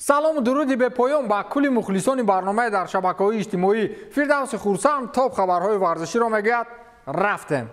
سلام و درودی به پایان با کل مخلصان برنامه در شبکه‌های اجتماعی. فردوس خورسند تاپ خبرهای ورزشی را میگوید. رفتیم.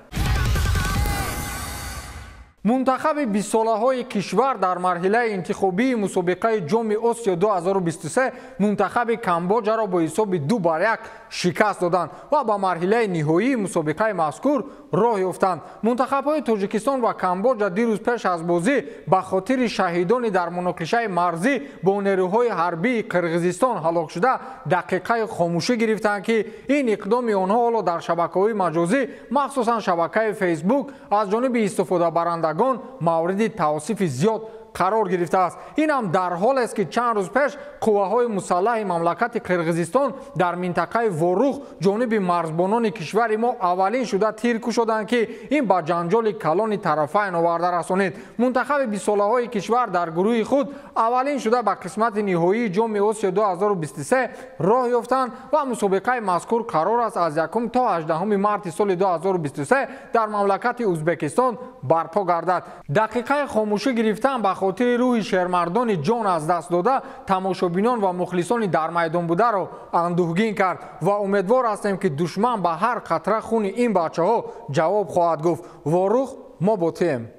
منتخب 20 ساله‌های کشور در مرحله انتخابی مسابقه جام آسیا 2023 منتخب کامبوجا را با حساب 2-1 شکست دادند و به مرحله نهایی مسابقه مذکور راه یافتند. منتخب‌های تاجیکستان و کامبوجا دیروز پیش از بازی به خاطر شهیدانی در مناقشه مرزی با نیروهای حربی قرقیزستان هلاک شده دقیقه خاموشی گرفتند که این اقدام آنها حالا در شبکه‌های مجازی مخصوصا شبکه فیسبوک از جانب استفاده برنده مورد توصیف زیاد قرار گرفته است. این هم در حال است که چند روز پیش قوه‌های مسلح مملکت قرقیزستان در منطقه وروخ جانب مرزبانان کشور ما اولین شده تیر کشیدند که این با جنجال کلان طرفین آورده رسانید. منتخب 20 ساله‌های کشور در گروه خود اولین شده به قسمت نهایی جام آسیا 2023 راه یافتند و مسابقه مذکور قرار است از 1 تا 18 مارس سال 2023 در مملکت ازبکستان برپا گردد. دقیقه خاموشی گرفتن به خاطر روح شهرمردان جان از دست داده تماشابینان و مخلصان در میدان بوده را اندوهگین کرد و امیدوار هستیم که دشمن به هر قطره خون این بچه‌ها جواب خواهد گفت. واروخ ما با تیم.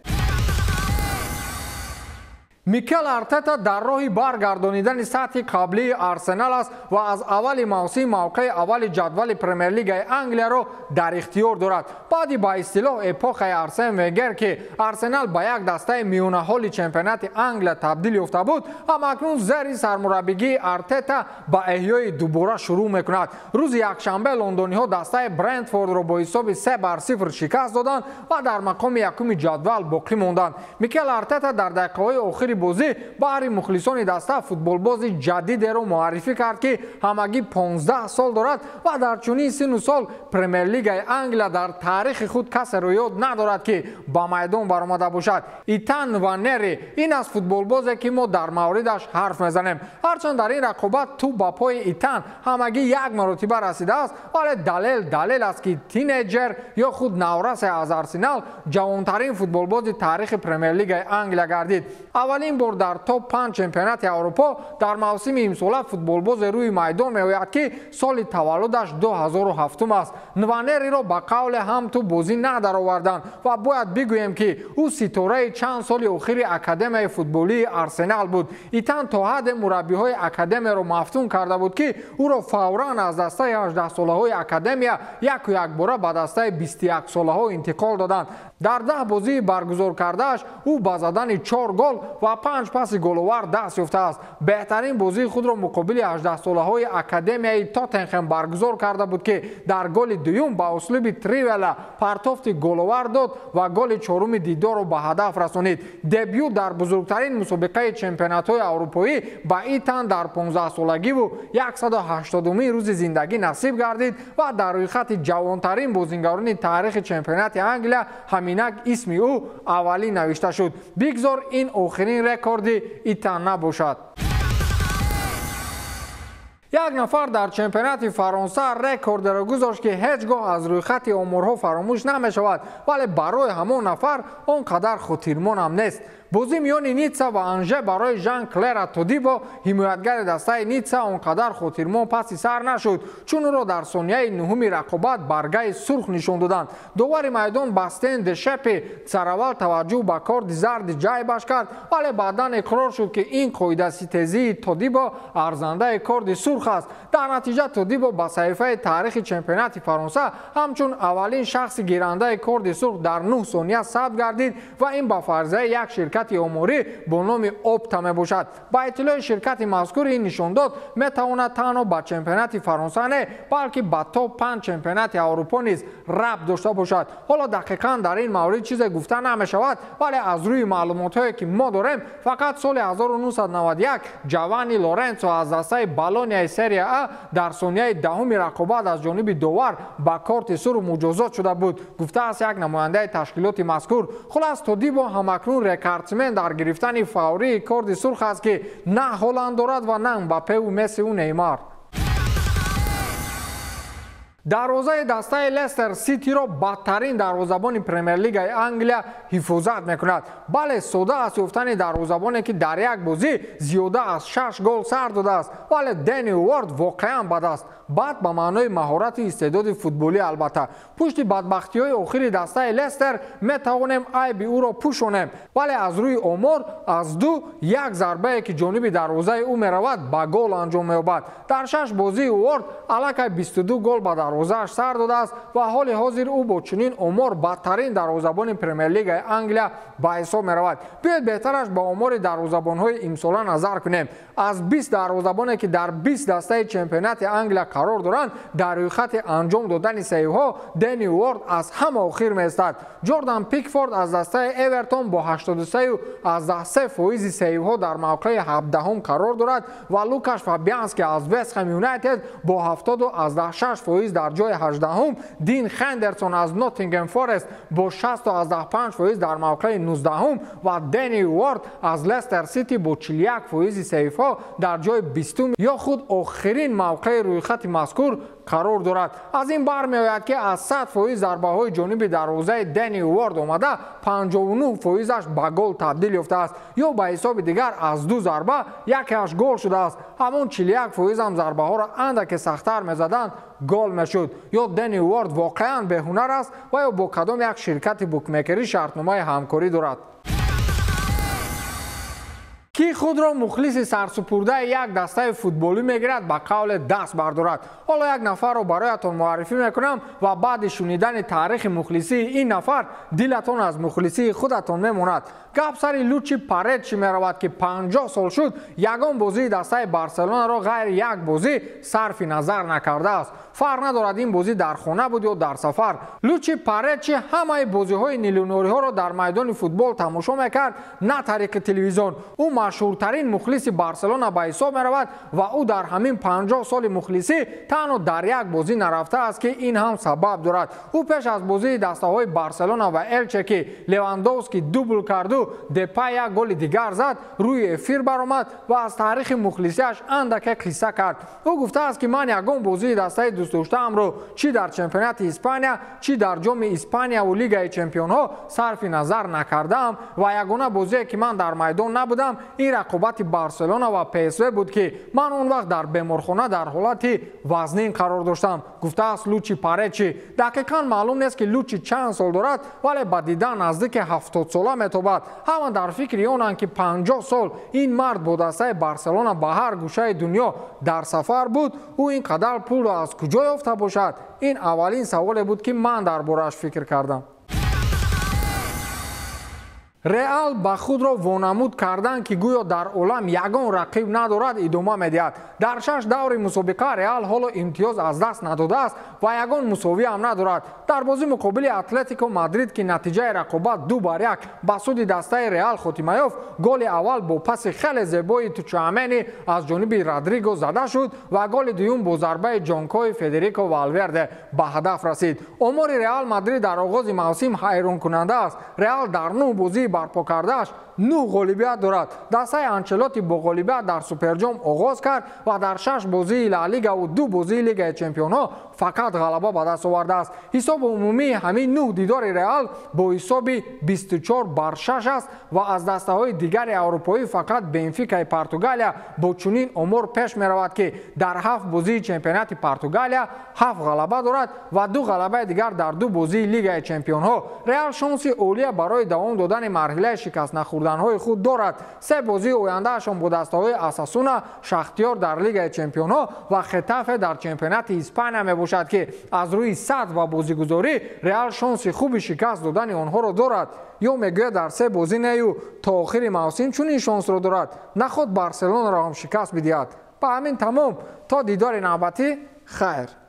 میکل ارتتا در راه برگردانیدن سطح قبلی آرسنال است و از اول موسم موقع اول جدول پرمیر لیگ انگلیا را در اختیار دارد. بعد با اصطلاح اپوخ آرسن ونگر که آرسنال به یک دسته میانه حال چمپیونات انگلیا تبدیل یافته بود، اما اکنون زیر سرمربیگی ارتتا با احیای دوباره شروع میکند. روز یکشنبه لندنی‌ها دسته برنتفورد را با حساب 3-0 شکست دادند و در مقام یکم جدول باقی ماندند. میکل ارتتا در دقیقه‌های آخر بازی برای مخلصان دسته فوتبال بازی جدید را معرفی کرد که همگی 15 سال دارد و در چنین سن سال پرمیر لیگ انگلیا در تاریخ خود کسی را یاد ندارد که با میدان برآمده باشد. ایتان و نری این از فوتبال بازی که ما در موردش حرف میزنیم. هرچند در این رقابت تو با پای ایتان همگی یک مرتبه رسیده است، ولی دلیل است که تینیجر یا خود نورس از آرسنال جوانترین فوتبال باز تاریخ پرمیر لیگ انگلیا گردید. اولین بار در تاپ 5 چمپیونات اروپا در موسم امسال فوتبال باز روی میدان میآید که سال تولدش 2007 است. نوانری را به قول هم تو بازی ندرآوردند و باید بگویم که او ستاره چند سال اخیر اکادمی فوتبالی آرسنال بود. ایتان تا حد مربی‌های اکادمی را مفتون کرده بود که او را فوراً از دسته 18 ساله‌های اکادمی یک بار به دسته 21 ساله‌ها انتقال دادند. در 10 بازی برگزار کردهش او با زدن 4 گل و 5 پاس گل‌آور دست یافته است. بهترین بازی خود را مقابل 18 ساله‌های اکادمی تاتنهام برگزار کرده بود که در گل دوم با اسلوب تریولا پرتافت گل‌آور داد و گل چهارم دیدار را به هدف رسانید. دبیوت در بزرگترین مسابقه چمپیونات‌های اروپایی با ایتان در 15 سالگی و 180مین روز زندگی نصیب گردید و در روی خط جوانترین بازیگران تاریخ چمپیونات انگلیا همینک اسم او اولی نوشته شد. بگذار این آخرین رکورد ایتان نباشد. یک نفر در چمپیونات فرانسه رکورد را گذاشت که هیچگاه از روی خط آمارها فراموش نمی شود، ولی برای همان نفر آنقدر خطیرمان هم نیست. بازی میان نیتسا و انژه برای ژان کلر تودیبو حمایتگر دسته نیتسا آنقدر خطیرمان پس سر نشد چون او را در ثانیه نهم رقابت برگه سرخ نشان دادند. داور میدان باستین دشپ سراول توجه به کارت زرد جایبش کرد، ولی بعدا اقرار شد که این قاعده ستیزی تودیبو ارزنده کارت سرخ است. در نتیجه تودیبو با صحیفه تاریخ چمپیونات فرانسه همچون اولین شخص گیرنده کارت سرخ در 9 ثانیه ثبت گردید و این با فرضیه یک شرکت اموری با نام اپتا می باشد. با اطلاع شرکت مذکور این نشان داد می تواند تنها با چمپیونات فرانسه نه بلکه با تاپ 5 چمپیونات اروپا نیز ربط داشته باشد. حالا دقیقاً در این مورد چیزی گفته نمی شود، ولی از روی معلومات هایی که ما داریم فقط سال 1991 جوانی لورنسو از دسته بالونیا سری ا در ثانیه دهم رقابت از جانب داور با کارت سرخ مجازات شده بود، گفته است یک نماینده تشکیلات مذکور. خلاص تودیبو همکنون رکوردمن در گرفتن فوری کارت سرخ است که نه هالند دارد و نه امباپه و مسی و نیمار. дарвозаи дастаи Лестер Ситиро бадтарин дарвозабони Премьер-лигаи Англия ҳифозат мекунад. бале сода аст ёфтани дарвозабоне ки дар як бозӣ зиёда аз 6 гол сар додааст, вале Дени Уорд воқеан бад аст. бад ба маънои маҳорати истеъдоди футболӣ албатта. пушти бадбахтиҳои охири дастаи Лестер метавонем айби ӯро пӯшонем, вале аз рӯи омор аз ду як зарбае ки ҷониби дарвозаи ӯ меравад ба гол анҷом меёбад. дар 6 бозии Уорд аллакай 22 гол ба дарвозааш сар додааст ва ҳоли ҳозир ӯ бо чунин омор бадтарин дарвозабони Премьер-лигаи Англия ба ҳисоб меравад. биёед беҳтараш ба омори дарвозабонҳои имсола назар кунем. аз 20 дарвозабоне ки дар 20 дастаи чемпионати Англия қарор доранд, дар рӯйхати анҷом додани сеҳивҳо Дени Уорд аз ҳама охир меистад. Ҷордан Пикфорд аз дастаи Эвертон бо 83% сеҳивҳо дар мавқеи 17 қарор дорад ва Лукаш Фабиански аз Вест Хэм Юнайтед бо 76% дар ҷои 18. Дин Хендерсон аз Ноттингем Форест бо 65% дар мавқеи 19 ва Дени Уорд аз Лестер Сити бо 41% сеҳивҳо дар ҷои 20 ё худ охирин мавқеи рӯйхати мазкур қарор дорад. аз ин бармеояд ки аз 100% зарбаҳои ҷониби дарвозаи Дени Уорд омада 59%аш ба гол табдил ёфтааст, ё ба ҳисоби дигар аз ду зарба якеаш гол шудааст. ҳамон 41% ҳам зарбаҳоро андаке сахттар мезаданд гол мешуд. ё Дени Уорд воқеан беҳунар аст ва ё бо кадом як ширкати букмекерӣ шартномаи ҳамкорӣ дорад. ки худро мухлиси сарсупурдаи як дастаи футболӣ мегирад ба қавле даст бардорад. ҳоло як нафарро бароятон муаррифӣ мекунам ва баъди шунидани таърихи мухлисии ин нафар дилатон аз мухлисии худатон мемонад. гап сари Лучи Паречи меравад ки 50 сол шуд ягон бозии дастаи Барселонаро ғайри як бозӣ сарфи назар накардааст. фарқ надорад ин бозӣ дар хона буд ё дар сафар. Лучи Паречи ҳамаи бозиҳои нилунуриҳоро дар майдони футбол тамошо мекард, на тариқи телевизион. ӯ машҳуртарин мухлиси Барселона ба ҳисоб меравад ва ӯ дар ҳамин 50 соли мухлисӣ танҳо дар як бозӣ нарафтааст ки ин ҳам сабаб дорад. ӯ пеш аз бозии дастаҳои Барселона ва Элче ки Левандовски дубл карду, Депай як голи дигар зад, рӯи эфир баромад ва аз таърихи мухлисиаш андаке қисса кард. ӯ гуфтааст ки ман ягон бозии дастаи дӯстдоштаамро чӣ дар чемпионати Испания, чӣ дар ҷоми Испанияву Лигаи чемпионҳо сарфи назар накардаам ва ягона бозие ки ман дар майдон набудам ин рақобати Барселона ва ПСВ буд ки ман он вақт дар беморхона дар ҳолати вазнин қарор доштам, гуфтааст Лучи Паречи. дақиқан маълум нест ки Лучи чанд сол дорад, вале ба дидан наздики 70 сола метобад. ҳама дар фикри онанд ки 50 сол ин мард бо дастаи Барселона ба ҳар гӯшаи дунё дар сафар буд. ӯ ин қадар пулро аз куҷо ёфта бошад? ин аввалин саволе буд ки ман дар борааш фикр кардам. Реал ба худро вонамуд кардан ки гӯё дар олам ягон рақиб надорад идома медиҳад. дар 6 даври мусобиқа Реал ҳоло имтиёз аз даст надодааст ва ягон мусовӣ ҳам надорад. дар бозӣ муқобили Атлетико Мадрид ки натиҷаи рақобат 2-1 ба суди дастаи Реал хотима ёфт, голи аввал бо паси хеле зебои Тучамени аз ҷониби Родриго зада шуд ва голи дуюм бо зарбаи ҷонкои Федерико Валверде ба ҳадаф расид. омори Реал Мадрид дар оғози мавсим ҳайронкунанда аст. Реал дар 9 бозии барпо кардааш 9 ғолибият дорад. дастаи Анчелоти бо ғолибият дар Суперҷом оғоз кард ва дар 6 бозии Ла Лигаву 2 бозии Лигаи Чемпионҳо фақат ғалаба ба даст овардааст. ҳисоби умумии ҳамин 9 дидори Реал бо ҳисоби 24-6 аст ва аз дастаҳои дигари аврупоӣ фақат Бенфикаи Португалия бо чунин омор пеш меравад ки дар 7 бозии чемпионати Португалия 7 ғалаба дорад ва 2 ғалабаи дигар дар 2 бозии Лигаи Чемпионҳо. Реал шонси олия барои давом додани марҳилаи шикаст нахӯрданҳои худ дорад. 3 бозии ояндаашон бо дастаҳои Асасуна, Шахтёр дар Лигаи Чемпионҳо ва Хетафе дар чемпионати Испания мебошад ки аз рӯи сатҳ ва бозигузорӣ Реал шонси хуби шикаст додани онҳоро дорад. ё мегӯяд дар 3 бозӣ нею то охири мавсим чунин шонсро дорад, наход Барселонаро ҳам шикаст бидиҳад. ба ҳамин тамом, то дидори навбатӣ, хайр.